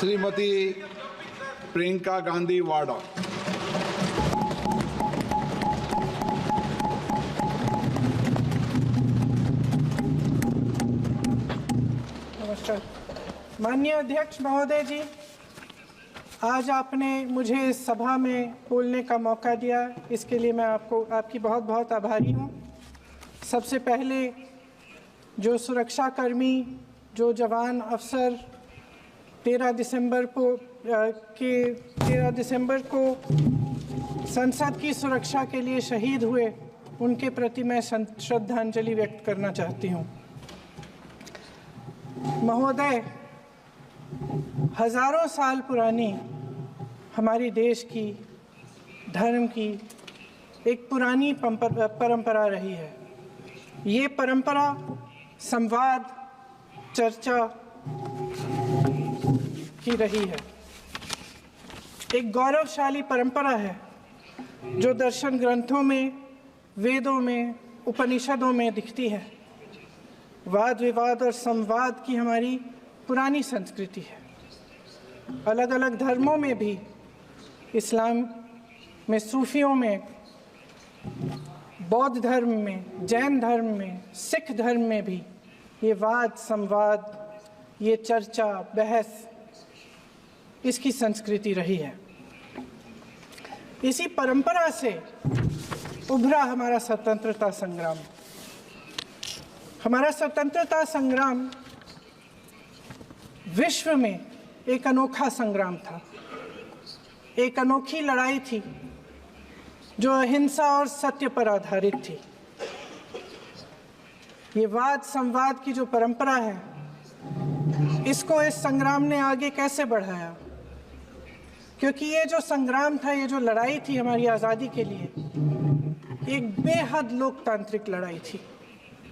श्रीमती प्रियंका गांधी वाड़ा। नमस्कार। माननीय अध्यक्ष महोदय जी, आज आपने मुझे इस सभा में बोलने का मौका दिया, इसके लिए मैं आपकी बहुत बहुत आभारी हूँ। सबसे पहले जो सुरक्षाकर्मी, जो जवान अफसर 13 दिसंबर को संसद की सुरक्षा के लिए शहीद हुए, उनके प्रति मैं श्रद्धांजलि व्यक्त करना चाहती हूँ। महोदय, हजारों साल पुरानी हमारी देश की, धर्म की एक पुरानी परंपरा रही है। ये परंपरा संवाद, चर्चा की रही है। एक गौरवशाली परंपरा है जो दर्शन ग्रंथों में, वेदों में, उपनिषदों में दिखती है। वाद विवाद और संवाद की हमारी पुरानी संस्कृति है। अलग अलग धर्मों में भी, इस्लाम में, सूफियों में, बौद्ध धर्म में, जैन धर्म में, सिख धर्म में भी ये वाद संवाद, ये चर्चा बहस, इसकी संस्कृति रही है। इसी परंपरा से उभरा हमारा स्वतंत्रता संग्राम। हमारा स्वतंत्रता संग्राम विश्व में एक अनोखा संग्राम था, एक अनोखी लड़ाई थी जो अहिंसा और सत्य पर आधारित थी। ये वाद संवाद की जो परंपरा है, इसको इस संग्राम ने आगे कैसे बढ़ाया? क्योंकि ये जो संग्राम था, ये जो लड़ाई थी हमारी आज़ादी के लिए, एक बेहद लोकतांत्रिक लड़ाई थी।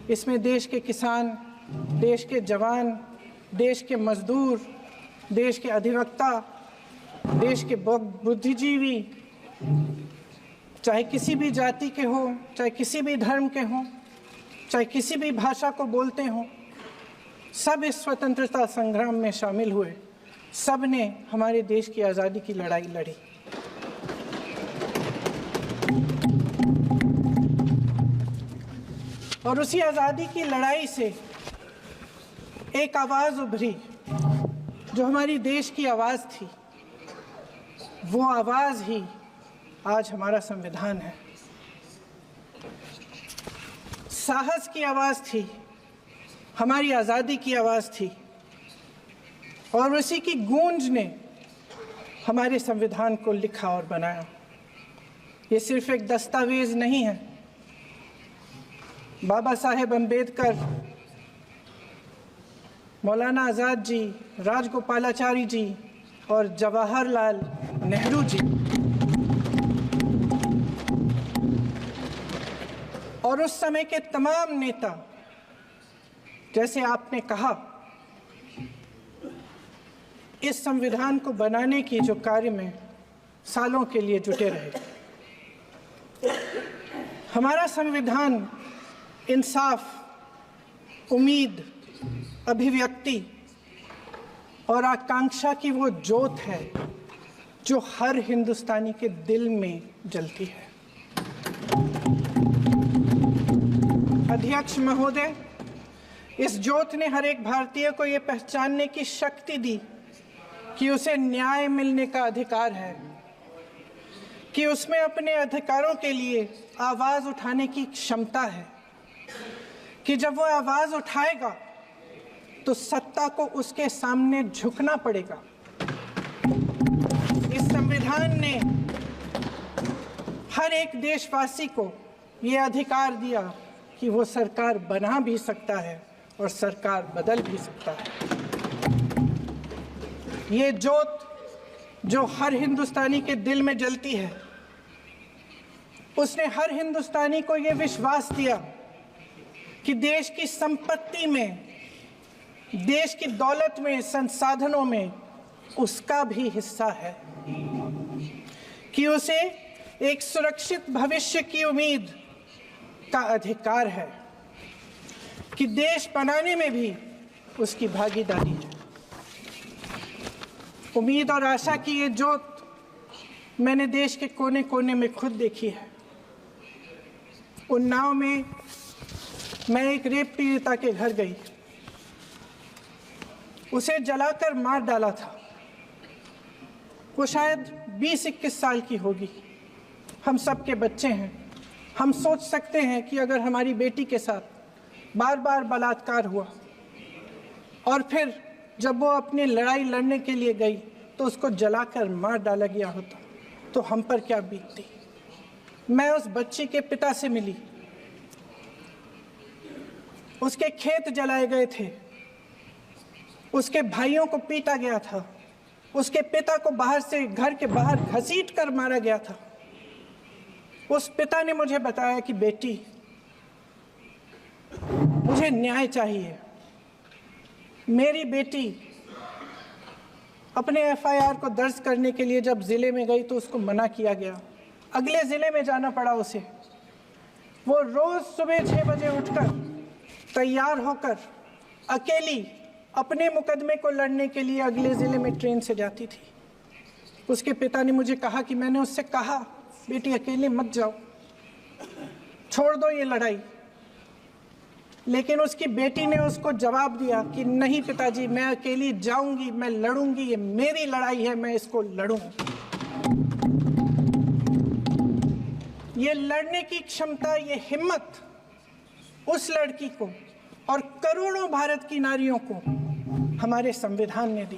इसमें देश के किसान, देश के जवान, देश के मजदूर, देश के अधिवक्ता, देश के बुद्धिजीवी, चाहे किसी भी जाति के हों, चाहे किसी भी धर्म के हों, चाहे किसी भी भाषा को बोलते हों, सब इस स्वतंत्रता संग्राम में शामिल हुए। सब ने हमारे देश की आज़ादी की लड़ाई लड़ी। और उसी आज़ादी की लड़ाई से एक आवाज़ उभरी जो हमारी देश की आवाज़ थी। वो आवाज़ ही आज हमारा संविधान है। साहस की आवाज़ थी, हमारी आज़ादी की आवाज़ थी, और उसी की गूंज ने हमारे संविधान को लिखा और बनाया। ये सिर्फ एक दस्तावेज नहीं है। बाबा साहेब अम्बेडकर, मौलाना आज़ाद जी, राजगोपालाचारी जी और जवाहरलाल नेहरू जी और उस समय के तमाम नेता, जैसे आपने कहा, इस संविधान को बनाने की जो कार्य में सालों के लिए जुटे रहे। हमारा संविधान इंसाफ, उम्मीद, अभिव्यक्ति और आकांक्षा की वो ज्योत है जो हर हिंदुस्तानी के दिल में जलती है। अध्यक्ष महोदय, इस ज्योत ने हर एक भारतीय को ये पहचानने की शक्ति दी कि उसे न्याय मिलने का अधिकार है, कि उसमें अपने अधिकारों के लिए आवाज़ उठाने की क्षमता है, कि जब वो आवाज़ उठाएगा तो सत्ता को उसके सामने झुकना पड़ेगा। इस संविधान ने हर एक देशवासी को ये अधिकार दिया कि वो सरकार बना भी सकता है और सरकार बदल भी सकता है। ये ज्योत जो हर हिंदुस्तानी के दिल में जलती है, उसने हर हिंदुस्तानी को ये विश्वास दिया कि देश की संपत्ति में, देश की दौलत में, संसाधनों में उसका भी हिस्सा है, कि उसे एक सुरक्षित भविष्य की उम्मीद का अधिकार है, कि देश बनाने में भी उसकी भागीदारी है। उम्मीद और आशा की ये जोत मैंने देश के कोने कोने में खुद देखी है। उन्नाव में मैं एक रेप पीड़िता के घर गई, उसे जलाकर मार डाला था। वो शायद 20-21 साल की होगी। हम सब के बच्चे हैं। हम सोच सकते हैं कि अगर हमारी बेटी के साथ बार बार बलात्कार हुआ और फिर जब वो अपनी लड़ाई लड़ने के लिए गई तो उसको जलाकर मार डाला गया होता तो हम पर क्या बीतती। मैं उस बच्ची के पिता से मिली। उसके खेत जलाए गए थे, उसके भाइयों को पीटा गया था, उसके पिता को बाहर से घर के बाहर घसीट कर मारा गया था। उस पिता ने मुझे बताया कि बेटी, मुझे न्याय चाहिए। मेरी बेटी अपने एफआईआर को दर्ज करने के लिए जब जिले में गई तो उसको मना किया गया। अगले जिले में जाना पड़ा उसे। वो रोज सुबह 6 बजे उठकर तैयार होकर अकेली अपने मुकदमे को लड़ने के लिए अगले जिले में ट्रेन से जाती थी। उसके पिता ने मुझे कहा कि मैंने उससे कहा, बेटी अकेले मत जाओ, छोड़ दो ये लड़ाई। लेकिन उसकी बेटी ने उसको जवाब दिया कि नहीं पिताजी, मैं अकेली जाऊंगी, मैं लड़ूंगी, ये मेरी लड़ाई है, मैं इसको लड़ूंगी। ये लड़ने की क्षमता, ये हिम्मत उस लड़की को और करोड़ों भारत की नारियों को हमारे संविधान ने दी।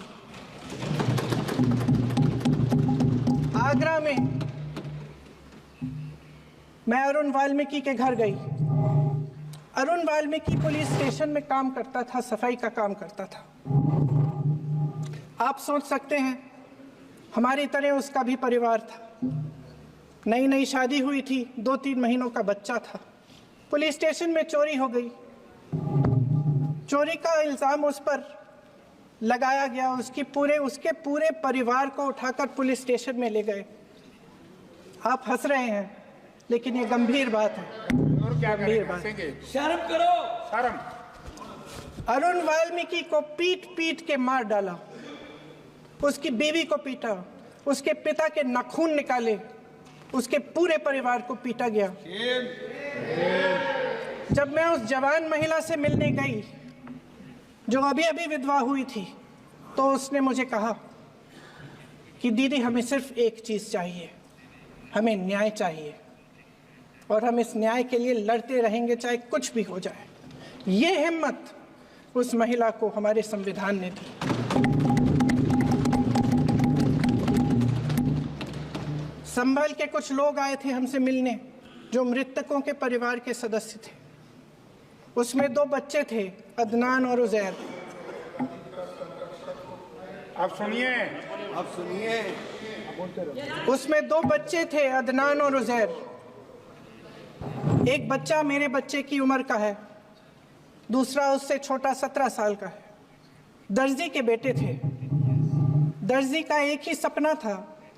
आगरा में मैं अरुण वाल्मीकि के घर गई। अरुण वाल्मीकि पुलिस स्टेशन में काम करता था, सफाई का काम करता था। आप सोच सकते हैं हमारी तरह उसका भी परिवार था। नई नई शादी हुई थी, 2-3 महीनों का बच्चा था। पुलिस स्टेशन में चोरी हो गई। चोरी का इल्जाम उस पर लगाया गया। उसके पूरे परिवार को उठाकर पुलिस स्टेशन में ले गए। आप हंस रहे हैं, लेकिन ये गंभीर बात है। गंभीर बात। शर्म करो, शर्म। अरुण वाल्मीकि को पीट पीट के मार डाला। उसकी बीवी को पीटा, उसके पिता के नाखून निकाले, उसके पूरे परिवार को पीटा गया। जब मैं उस जवान महिला से मिलने गई जो अभी अभी विधवा हुई थी, तो उसने मुझे कहा कि दीदी, हमें सिर्फ एक चीज चाहिए, हमें न्याय चाहिए और हम इस न्याय के लिए लड़ते रहेंगे, चाहे कुछ भी हो जाए। ये हिम्मत उस महिला को हमारे संविधान ने दी। संभल के कुछ लोग आए थे हमसे मिलने जो मृतकों के परिवार के सदस्य थे। उसमें 2 बच्चे थे, अदनान और उजैर। आप सुनिए। उसमें 2 बच्चे थे, अदनान और उजैर। एक बच्चा मेरे बच्चे की उम्र का है, दूसरा उससे छोटा 17 साल का है। दर्जी के बेटे थे। दर्जी का एक ही सपना था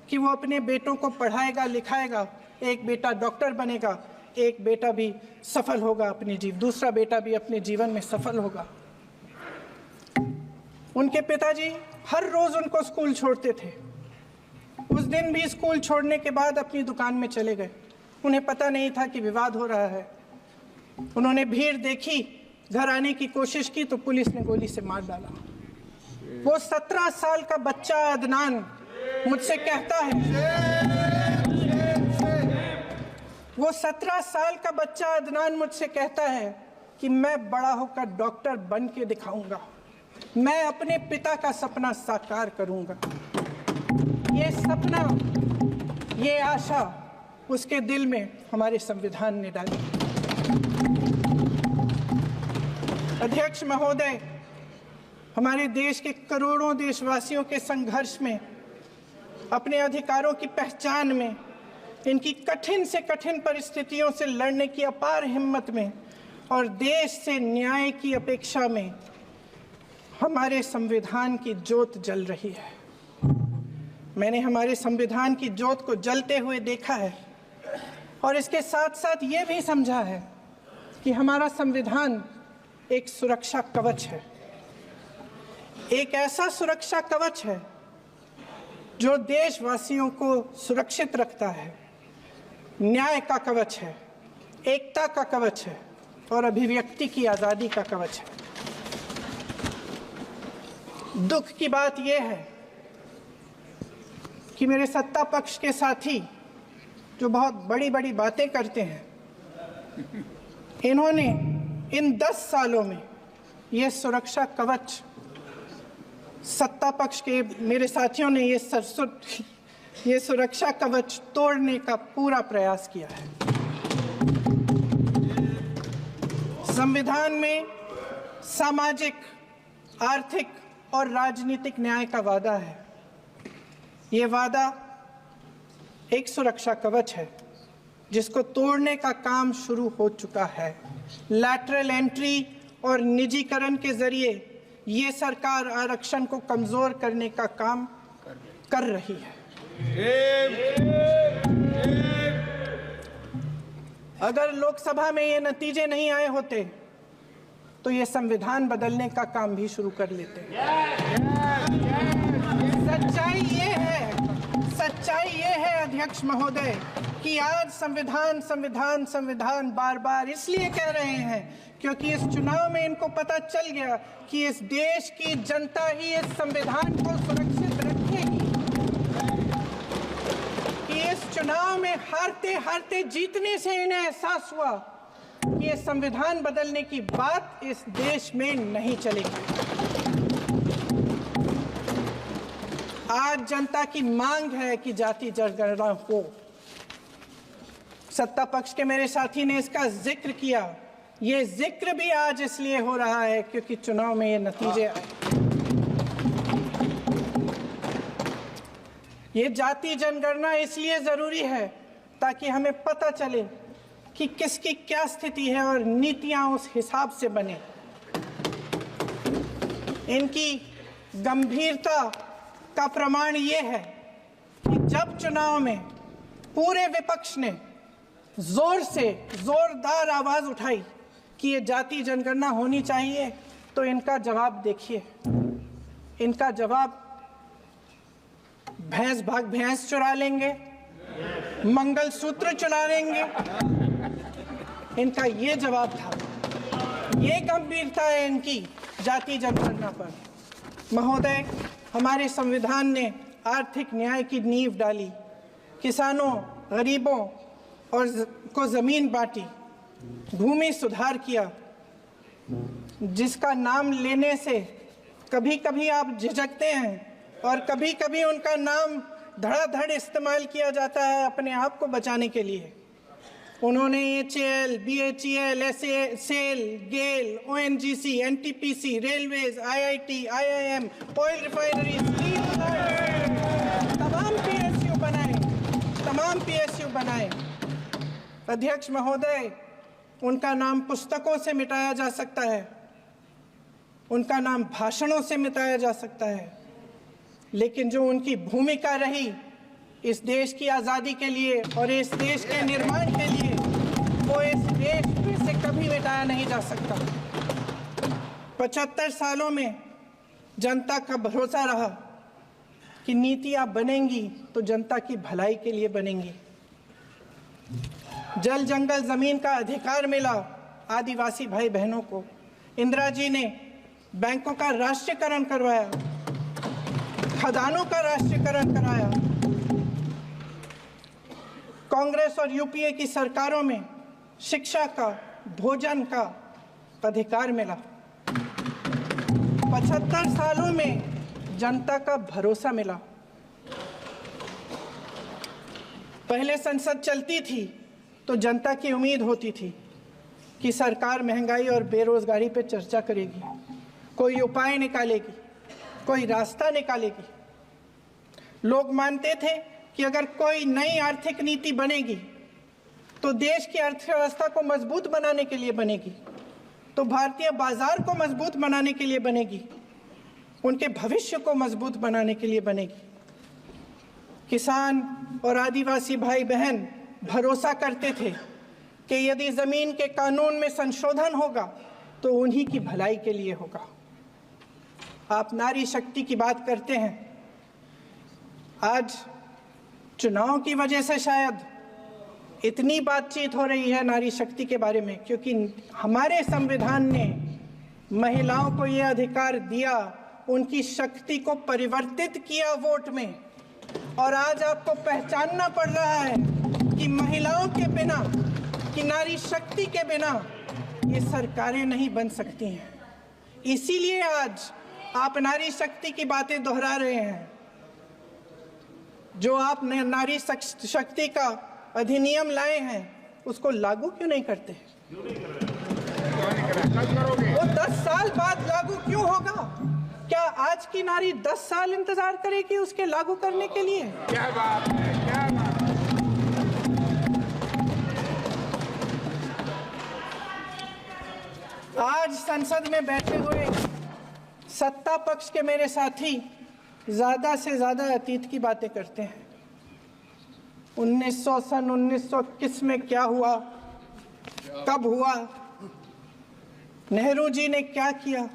कि वो अपने बेटों को पढ़ाएगा, लिखाएगा। एक बेटा डॉक्टर बनेगा, एक बेटा भी सफल होगा दूसरा बेटा भी अपने जीवन में सफल होगा। उनके पिताजी हर रोज उनको स्कूल छोड़ते थे। उस दिन भी स्कूल छोड़ने के बाद अपनी दुकान में चले गए। उन्हें पता नहीं था कि विवाद हो रहा है। उन्होंने भीड़ देखी, घर आने की कोशिश की तो पुलिस ने गोली से मार डाला। वो 17 साल का बच्चा अदनान मुझसे कहता है, वो 17 साल का बच्चा अदनान मुझसे कहता है कि मैं बड़ा होकर डॉक्टर बन के दिखाऊंगा, मैं अपने पिता का सपना साकार करूंगा। ये सपना, ये आशा उसके दिल में हमारे संविधान ने डाली। अध्यक्ष महोदय, हमारे देश के करोड़ों देशवासियों के संघर्ष में, अपने अधिकारों की पहचान में, इनकी कठिन से कठिन परिस्थितियों से लड़ने की अपार हिम्मत में और देश से न्याय की अपेक्षा में हमारे संविधान की ज्योत जल रही है। मैंने हमारे संविधान की ज्योत को जलते हुए देखा है और इसके साथ साथ ये भी समझा है कि हमारा संविधान एक सुरक्षा कवच है। एक ऐसा सुरक्षा कवच है जो देशवासियों को सुरक्षित रखता है, न्याय का कवच है, एकता का कवच है और अभिव्यक्ति की आज़ादी का कवच है। दुख की बात यह है कि मेरे सत्ता पक्ष के साथी जो बहुत बड़ी बड़ी बातें करते हैं, इन्होंने इन 10 सालों में ये सुरक्षा कवच, सत्ता पक्ष के मेरे साथियों ने ये सुरक्षा कवच तोड़ने का पूरा प्रयास किया है। संविधान में सामाजिक, आर्थिक और राजनीतिक न्याय का वादा है। ये वादा एक सुरक्षा कवच है जिसको तोड़ने का काम शुरू हो चुका है। लैटरल एंट्री और निजीकरण के जरिए ये सरकार आरक्षण को कमजोर करने का काम कर रही है। अगर लोकसभा में ये नतीजे नहीं आए होते तो ये संविधान बदलने का काम भी शुरू कर लेते। सच्चाई ये है अध्यक्ष महोदय कि आज संविधान बार बार इसलिए कह रहे हैं क्योंकि इस चुनाव में इनको पता चल गया कि इस देश की जनता ही इस संविधान को सुरक्षित रखेगी, कि इस चुनाव में हारते हारते जीतने से इन्हें एहसास हुआ कि ये संविधान बदलने की बात इस देश में नहीं चलेगी। आज जनता की मांग है कि जाति जनगणना हो। सत्ता पक्ष के मेरे साथी ने इसका जिक्र किया। ये जिक्र भी आज इसलिए हो रहा है क्योंकि चुनाव में ये नतीजे आए। ये जाति जनगणना इसलिए जरूरी है ताकि हमें पता चले कि किसकी क्या स्थिति है और नीतियां उस हिसाब से बने। इनकी गंभीरता का प्रमाण ये है कि जब चुनाव में पूरे विपक्ष ने जोरदार आवाज उठाई कि ये जाति जनगणना होनी चाहिए, तो इनका जवाब देखिए। इनका जवाब भैंस भाग भैंस चुरा लेंगे, मंगलसूत्र चुरा लेंगे, इनका ये जवाब था। ये गंभीरता है इनकी जाति जनगणना पर। महोदय, हमारे संविधान ने आर्थिक न्याय की नींव डाली, किसानों, गरीबों और को जमीन बांटी, भूमि सुधार किया, जिसका नाम लेने से कभी कभी आप झिझकते हैं और कभी कभी उनका नाम धड़ाधड़ इस्तेमाल किया जाता है अपने आप को बचाने के लिए। उन्होंने HAL, BHEL, SAIL, GAIL, ONGC, NTPC, railways, IIT, IIM, oil refineries, तमाम PSU बनाए। अध्यक्ष महोदय, उनका नाम पुस्तकों से मिटाया जा सकता है, उनका नाम भाषणों से मिटाया जा सकता है, लेकिन जो उनकी भूमिका रही इस देश की आज़ादी के लिए और इस देश के निर्माण के लिए, वो इस देश से कभी मिटाया नहीं जा सकता। 75 सालों में जनता का भरोसा रहा कि नीतियां बनेंगी तो जनता की भलाई के लिए बनेंगी। जल जंगल जमीन का अधिकार मिला आदिवासी भाई बहनों को। इंदिरा जी ने बैंकों का राष्ट्रीयकरण करवाया, खदानों का राष्ट्रीयकरण कराया। कांग्रेस और यूपीए की सरकारों में शिक्षा का, भोजन का अधिकार मिला। 75 सालों में जनता का भरोसा मिला। पहले संसद चलती थी तो जनता की उम्मीद होती थी कि सरकार महंगाई और बेरोजगारी पर चर्चा करेगी, कोई उपाय निकालेगी, कोई रास्ता निकालेगी। लोग मानते थे कि अगर कोई नई आर्थिक नीति बनेगी तो देश की अर्थव्यवस्था को मजबूत बनाने के लिए बनेगी, तो भारतीय बाजार को मजबूत बनाने के लिए बनेगी, उनके भविष्य को मजबूत बनाने के लिए बनेगी। किसान और आदिवासी भाई बहन भरोसा करते थे कि यदि जमीन के कानून में संशोधन होगा तो उन्हीं की भलाई के लिए होगा। आप नारी शक्ति की बात करते हैं, आज चुनाव की वजह से शायद इतनी बातचीत हो रही है नारी शक्ति के बारे में, क्योंकि हमारे संविधान ने महिलाओं को यह अधिकार दिया, उनकी शक्ति को परिवर्तित किया वोट में। और आज आपको पहचानना पड़ रहा है कि महिलाओं के बिना, कि नारी शक्ति के बिना ये सरकारें नहीं बन सकती हैं। इसीलिए आज आप नारी शक्ति की बातें दोहरा रहे हैं। जो आप नारी शक्ति का अधिनियम लाए हैं उसको लागू क्यों नहीं करते? वो 10 साल बाद लागू क्यों होगा? क्या आज की नारी 10 साल इंतजार करेगी उसके लागू करने के लिए? क्या बात है, क्या बात है। आज संसद में बैठे हुए सत्ता पक्ष के मेरे साथी ज्यादा से ज्यादा अतीत की बातें करते हैं। 1921 में क्या हुआ, कब हुआ, नेहरू जी ने क्या किया।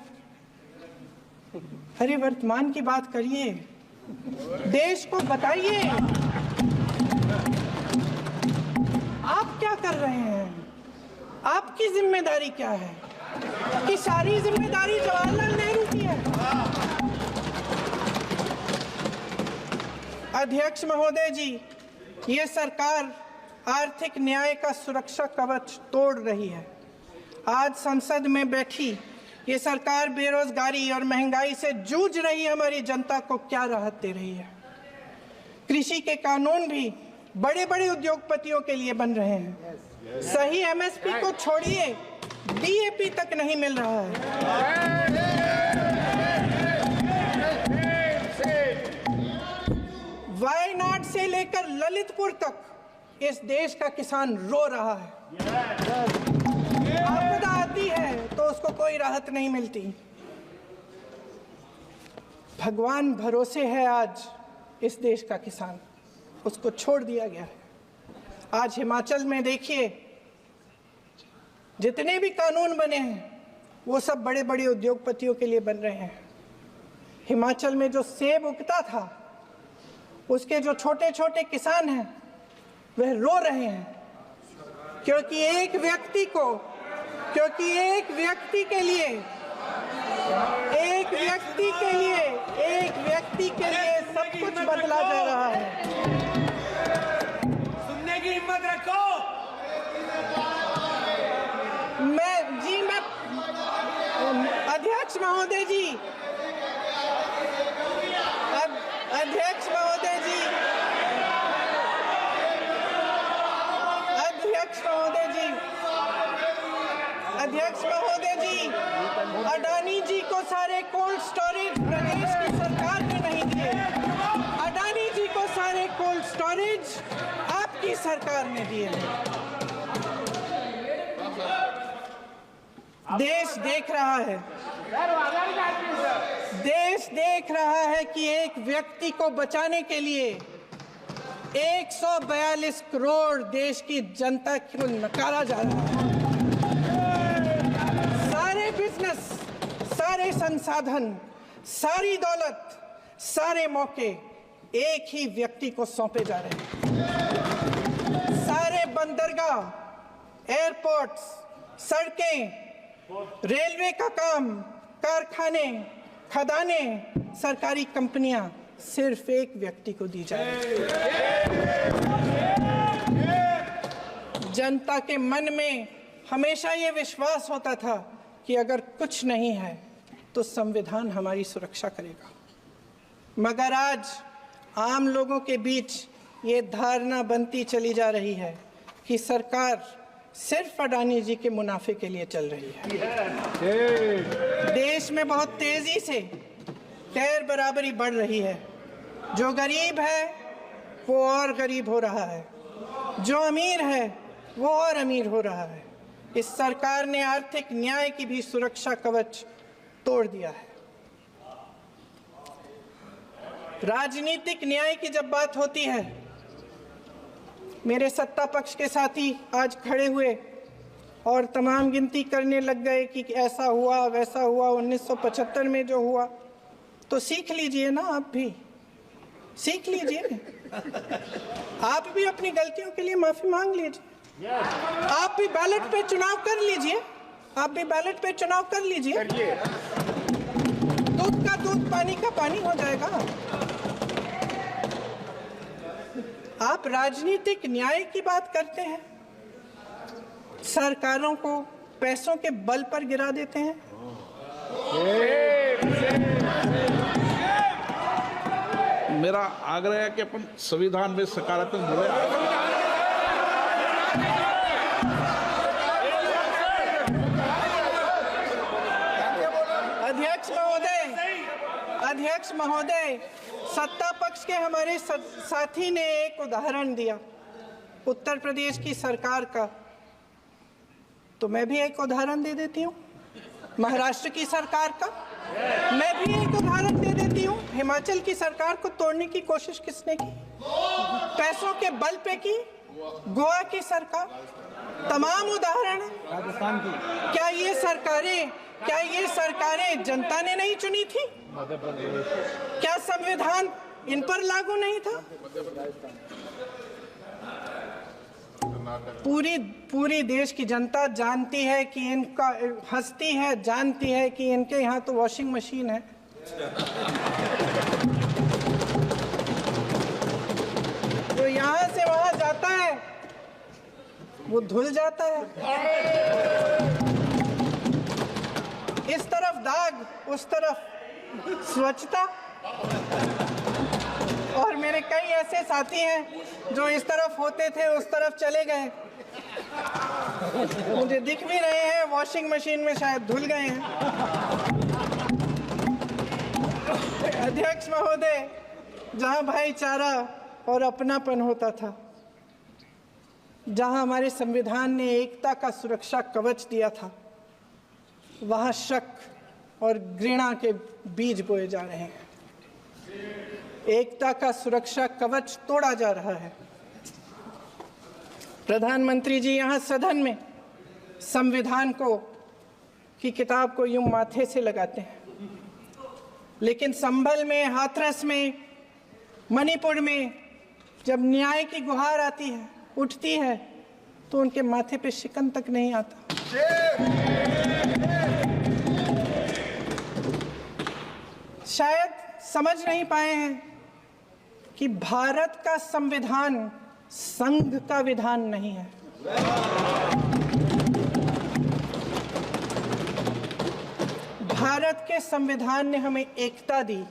अरे वर्तमान की बात करिए, देश को बताइए आप क्या कर रहे हैं, आपकी जिम्मेदारी क्या है? कि सारी जिम्मेदारी जवाहरलाल नेहरू की है। अध्यक्ष महोदय जी, ये सरकार आर्थिक न्याय का सुरक्षा कवच तोड़ रही है। आज संसद में बैठी ये सरकार बेरोजगारी और महंगाई से जूझ रही हमारी जनता को क्या राहत दे रही है? कृषि के कानून भी बड़े बड़े उद्योगपतियों के लिए बन रहे हैं। सही एमएसपी को छोड़िए, डीएपी तक नहीं मिल रहा है। वायनाड से लेकर ललितपुर तक इस देश का किसान रो रहा है। आपदा आती है तो उसको कोई राहत नहीं मिलती। भगवान भरोसे है आज इस देश का किसान, उसको छोड़ दिया गया है। आज हिमाचल में देखिए, जितने भी कानून बने हैं वो सब बड़े बड़े उद्योगपतियों के लिए बन रहे हैं। हिमाचल में जो सेब उगता था उसके जो छोटे छोटे किसान हैं वह रो रहे हैं, क्योंकि एक व्यक्ति के लिए सब कुछ बदला जा रहा है। सुनने की हिम्मत रखो। अध्यक्ष महोदय जी, अध्यक्ष महोदय जी, अडानी जी को सारे कोल्ड स्टोरेज प्रदेश की सरकार ने नहीं दिए। अडानी जी को सारे कोल्ड स्टोरेज आपकी सरकार ने दिए। देश देख रहा है कि एक व्यक्ति को बचाने के लिए 142 करोड़ देश की जनता को नकारा जा रहा है। सारे बिजनेस, सारे संसाधन, सारी दौलत, सारे मौके एक ही व्यक्ति को सौंपे जा रहे हैं। सारे बंदरगाह, एयरपोर्ट्स, सड़कें, रेलवे का काम, कारखाने, खदाने, सरकारी कंपनियां सिर्फ एक व्यक्ति को दी जाए। जनता के मन में हमेशा ये विश्वास होता था कि अगर कुछ नहीं है तो संविधान हमारी सुरक्षा करेगा, मगर आज आम लोगों के बीच ये धारणा बनती चली जा रही है कि सरकार सिर्फ अडानी जी के मुनाफे के लिए चल रही है। देश में बहुत तेजी से गैर बराबरी बढ़ रही है। जो गरीब है वो और गरीब हो रहा है, जो अमीर है वो और अमीर हो रहा है। इस सरकार ने आर्थिक न्याय की भी सुरक्षा कवच तोड़ दिया है। राजनीतिक न्याय की जब बात होती है, मेरे सत्ता पक्ष के साथी आज खड़े हुए और तमाम गिनती करने लग गए कि ऐसा हुआ वैसा हुआ, 1975 में जो हुआ, तो सीख लीजिए ना आप भी। सीख लीजिए। आप भी अपनी गलतियों के लिए माफी मांग लीजिए। आप भी बैलेट पे चुनाव कर लीजिए। आप भी बैलेट पे चुनाव कर लीजिए। दूध का दूध, पानी का पानी हो जाएगा। आप राजनीतिक न्याय की बात करते हैं, सरकारों को पैसों के बल पर गिरा देते हैं। मेरा आग्रह है कि अपन संविधान में सकारात्मक जुड़े। अध्यक्ष महोदय, सत्ता पक्ष के हमारे साथी ने एक उदाहरण दिया उत्तर प्रदेश की सरकार का, तो मैं भी एक उदाहरण दे देती हूँ महाराष्ट्र की सरकार का। मैं भी एक उदाहरण दे देती हूँ हिमाचल की सरकार को तोड़ने की कोशिश किसने की, पैसों के बल पे की, गोवा की सरकार। तमाम उदाहरण राजस्थान की। क्या ये सरकारें जनता ने नहीं चुनी थी? क्या संविधान इन पर लागू नहीं था? पूरी देश की जनता जानती है कि इनका हंसती है, जानती है कि इनके यहाँ तो वॉशिंग मशीन है। तो यहाँ से वहां जाता है, वो धुल जाता है। इस तरफ दाग, उस तरफ स्वच्छता। और मेरे कई ऐसे साथी हैं जो इस तरफ होते थे उस तरफ चले गए, मुझे दिख भी रहे हैं, वॉशिंग मशीन में शायद धुल गए हैं। अध्यक्ष महोदय, जहां भाईचारा और अपनापन होता था, जहां हमारे संविधान ने एकता का सुरक्षा कवच दिया था, वहां शक और घृणा के बीज बोए जा रहे हैं। एकता का सुरक्षा कवच तोड़ा जा रहा है। प्रधानमंत्री जी यहाँ सदन में संविधान की किताब को यूं माथे से लगाते हैं, लेकिन संभल में, हाथरस में, मणिपुर में जब न्याय की गुहार आती है, उठती है, तो उनके माथे पे शिकन तक नहीं आता। शायद समझ नहीं पाए हैं कि भारत का संविधान संघ का विधान नहीं है। भारत के संविधान ने हमें एकता दी,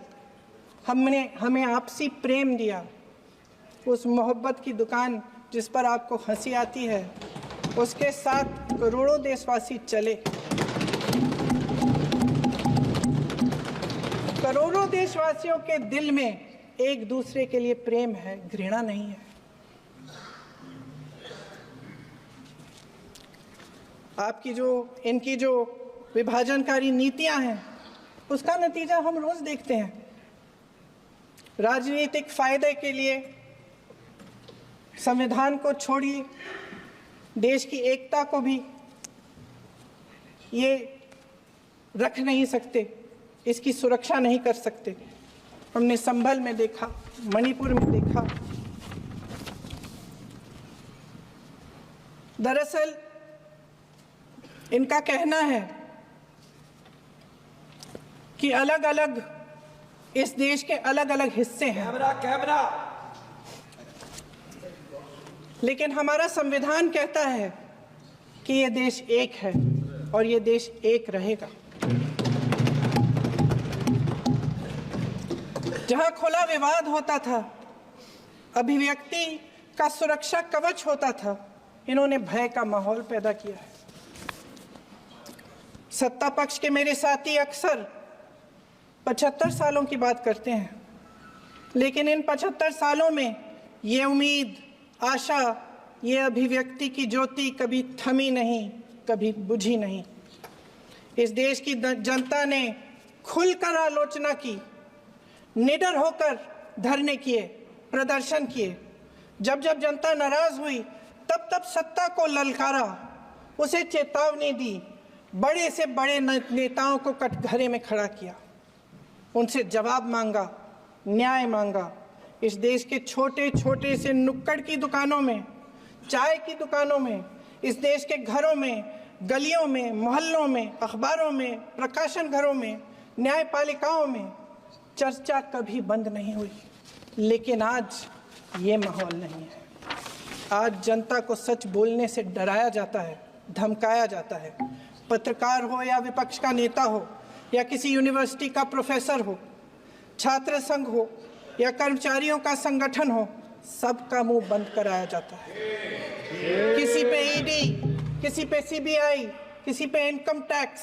हमें आपसी प्रेम दिया। उस मोहब्बत की दुकान जिस पर आपको हंसी आती है, उसके साथ करोड़ों देशवासी चले। करोड़ों देशवासियों के दिल में एक दूसरे के लिए प्रेम है, घृणा नहीं है। इनकी जो विभाजनकारी नीतियां हैं, उसका नतीजा हम रोज देखते हैं। राजनीतिक फायदे के लिए संविधान को छोड़िए, देश की एकता को भी ये रख नहीं सकते, इसकी सुरक्षा नहीं कर सकते। हमने संभल में देखा, मणिपुर में देखा। दरअसल इनका कहना है कि अलग अलग इस देश के अलग अलग हिस्से हैं, कैमरा। लेकिन हमारा संविधान कहता है कि ये देश एक है और ये देश एक रहेगा। जहां खुला विवाद होता था, अभिव्यक्ति का सुरक्षा कवच होता था, इन्होंने भय का माहौल पैदा किया है। सत्ता पक्ष के मेरे साथी अक्सर 75 सालों की बात करते हैं, लेकिन इन 75 सालों में ये उम्मीद, आशा, ये अभिव्यक्ति की ज्योति कभी थमी नहीं, कभी बुझी नहीं। इस देश की जनता ने खुलकर आलोचना की, निडर होकर धरने किए, प्रदर्शन किए। जब जब जनता नाराज हुई, तब तब सत्ता को ललकारा, उसे चेतावनी दी, बड़े से बड़े नेताओं को कटघरे में खड़ा किया, उनसे जवाब मांगा, न्याय मांगा, इस देश के छोटे छोटे से नुक्कड़ की दुकानों में, चाय की दुकानों में, इस देश के घरों में, गलियों में, मोहल्लों में, अखबारों में, प्रकाशन घरों में, न्यायपालिकाओं में चर्चा कभी बंद नहीं हुई। लेकिन आज ये माहौल नहीं है। आज जनता को सच बोलने से डराया जाता है, धमकाया जाता है। पत्रकार हो या विपक्ष का नेता हो या किसी यूनिवर्सिटी का प्रोफेसर हो, छात्र संघ हो या कर्मचारियों का संगठन हो, सबका मुंह बंद कराया जाता है। किसी पे ईडी, किसी पे सीबीआई, किसी पे इनकम टैक्स,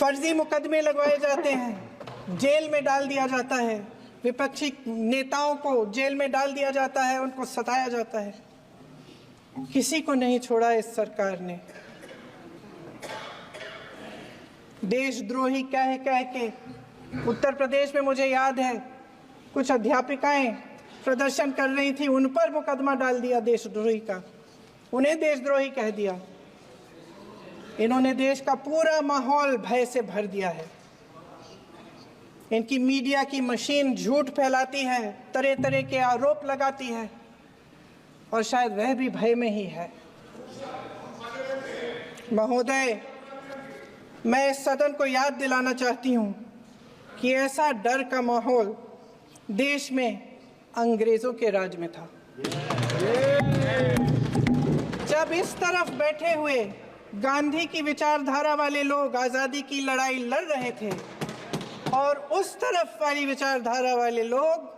फर्जी मुकदमे लगवाए जाते हैं, जेल में डाल दिया जाता है, विपक्षी नेताओं को जेल में डाल दिया जाता है, उनको सताया जाता है। किसी को नहीं छोड़ा इस सरकार ने। देशद्रोही कह के उत्तर प्रदेश में मुझे याद है कुछ अध्यापिकाएं प्रदर्शन कर रही थी, उन पर मुकदमा डाल दिया देशद्रोही का, उन्हें देशद्रोही कह दिया। इन्होंने देश का पूरा माहौल भय से भर दिया है। इनकी मीडिया की मशीन झूठ फैलाती है, तरह तरह के आरोप लगाती है और शायद वह भी भय में ही है। महोदय, मैं इस सदन को याद दिलाना चाहती हूं कि ऐसा डर का माहौल देश में अंग्रेजों के राज में था। जब इस तरफ बैठे हुए गांधी की विचारधारा वाले लोग आज़ादी की लड़ाई लड़ रहे थे और उस तरफ वाली विचारधारा वाले लोग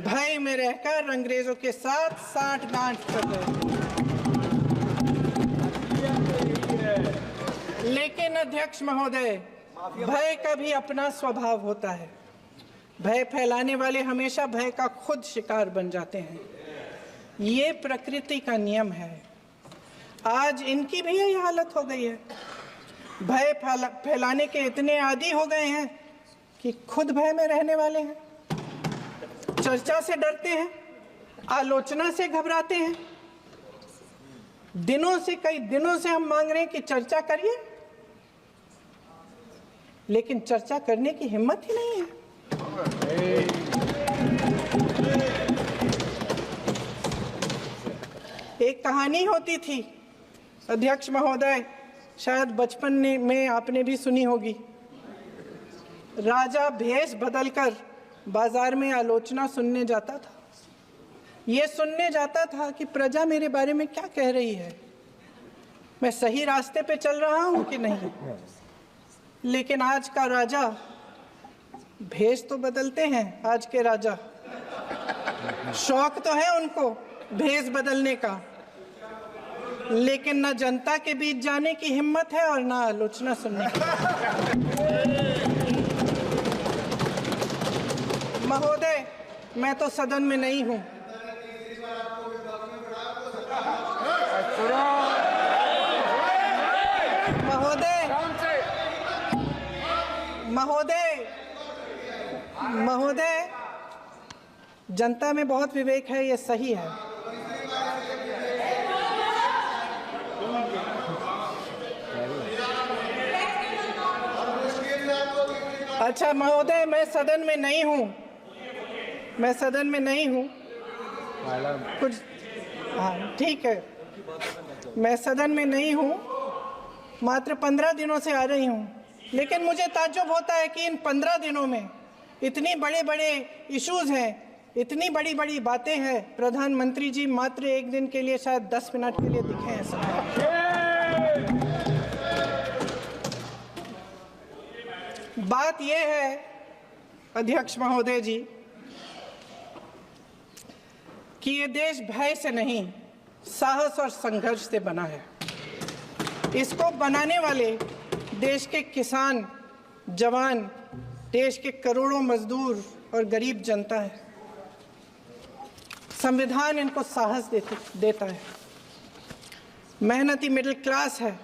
भय में रहकर अंग्रेजों के साथ साठगांठ कर रहे थे। लेकिन अध्यक्ष महोदय, भय का भी अपना स्वभाव होता है। भय फैलाने वाले हमेशा भय का खुद शिकार बन जाते हैं। ये प्रकृति का नियम है। आज इनकी भी यही हालत हो गई है। भय फैलाने के इतने आदी हो गए हैं कि खुद भय में रहने वाले हैं, चर्चा से डरते हैं, आलोचना से घबराते हैं। कई दिनों से हम मांग रहे हैं कि चर्चा करिए, लेकिन चर्चा करने की हिम्मत ही नहीं है। एक कहानी होती थी अध्यक्ष महोदय, शायद बचपन में आपने भी सुनी होगी। राजा भेष बदलकर बाजार में आलोचना सुनने जाता था। ये सुनने जाता था कि प्रजा मेरे बारे में क्या कह रही है, मैं सही रास्ते पे चल रहा हूं कि नहीं। लेकिन आज का राजा, भेष तो बदलते हैं आज के राजा, शौक तो है उनको भेष बदलने का, लेकिन न जनता के बीच जाने की हिम्मत है और न आलोचना सुनने की। महोदय, मैं तो सदन में नहीं हूं। महोदय, जनता में बहुत विवेक है, ये सही है। अच्छा महोदय, मैं सदन में नहीं हूँ, कुछ हाँ ठीक है, मैं सदन में नहीं हूँ, मात्र 15 दिनों से आ रही हूँ। लेकिन मुझे ताज्जुब होता है कि इन 15 दिनों में इतनी बड़े इश्यूज हैं, इतनी बड़ी बातें हैं, प्रधानमंत्री जी मात्र एक दिन के लिए शायद 10 मिनट के लिए दिखे हैं सब। बात यह है अध्यक्ष महोदय जी कि ये देश भय से नहीं, साहस और संघर्ष से बना है। इसको बनाने वाले देश के किसान, जवान, देश के करोड़ों मजदूर और गरीब जनता है। संविधान इनको साहस देता है। मेहनती मिडिल क्लास है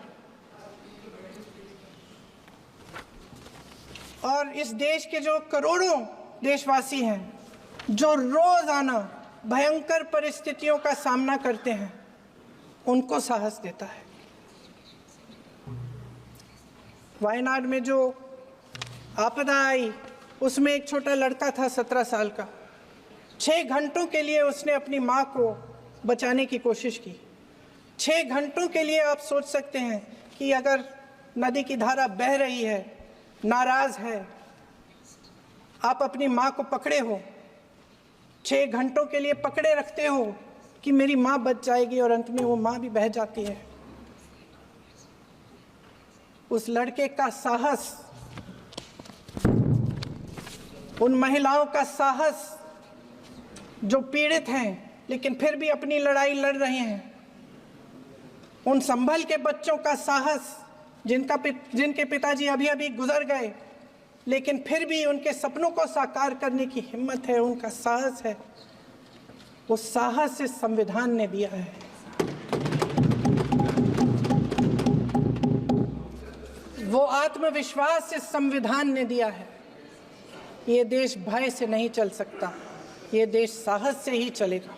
और इस देश के जो करोड़ों देशवासी हैं, जो रोजाना भयंकर परिस्थितियों का सामना करते हैं, उनको साहस देता है। वायनाड में जो आपदा आई, उसमें एक छोटा लड़का था 17 साल का। 6 घंटों के लिए उसने अपनी माँ को बचाने की कोशिश की। 6 घंटों के लिए आप सोच सकते हैं कि अगर नदी की धारा बह रही है, नाराज है, आप अपनी माँ को पकड़े हो, 6 घंटों के लिए पकड़े रखते हो कि मेरी माँ बच जाएगी और अंत में वो माँ भी बह जाती है। उस लड़के का साहस, उन महिलाओं का साहस जो पीड़ित हैं लेकिन फिर भी अपनी लड़ाई लड़ रहे हैं, उन संभल के बच्चों का साहस जिनके पिताजी अभी अभी गुजर गए लेकिन फिर भी उनके सपनों को साकार करने की हिम्मत है, उनका साहस है, वो साहस इस संविधान ने दिया है। वो आत्मविश्वास इस संविधान ने दिया है। ये देश भय से नहीं चल सकता, ये देश साहस से ही चलेगा।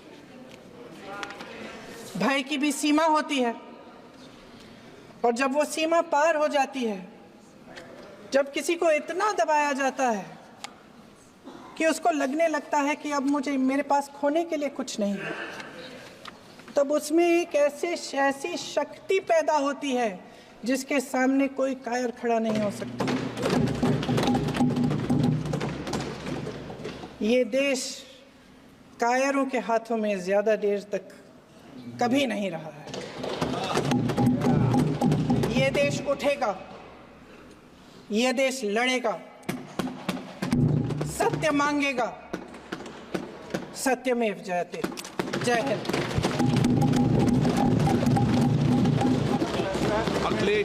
भय की भी सीमा होती है और जब वो सीमा पार हो जाती है, जब किसी को इतना दबाया जाता है कि उसको लगने लगता है कि अब मेरे पास खोने के लिए कुछ नहीं है, तब उसमें एक ऐसी शक्ति पैदा होती है जिसके सामने कोई कायर खड़ा नहीं हो सकता। ये देश कायरों के हाथों में ज्यादा देर तक कभी नहीं रहा है। ये देश उठेगा, ये देश लड़ेगा, सत्य मांगेगा, सत्यमेव जयते। जय हिंद। अगले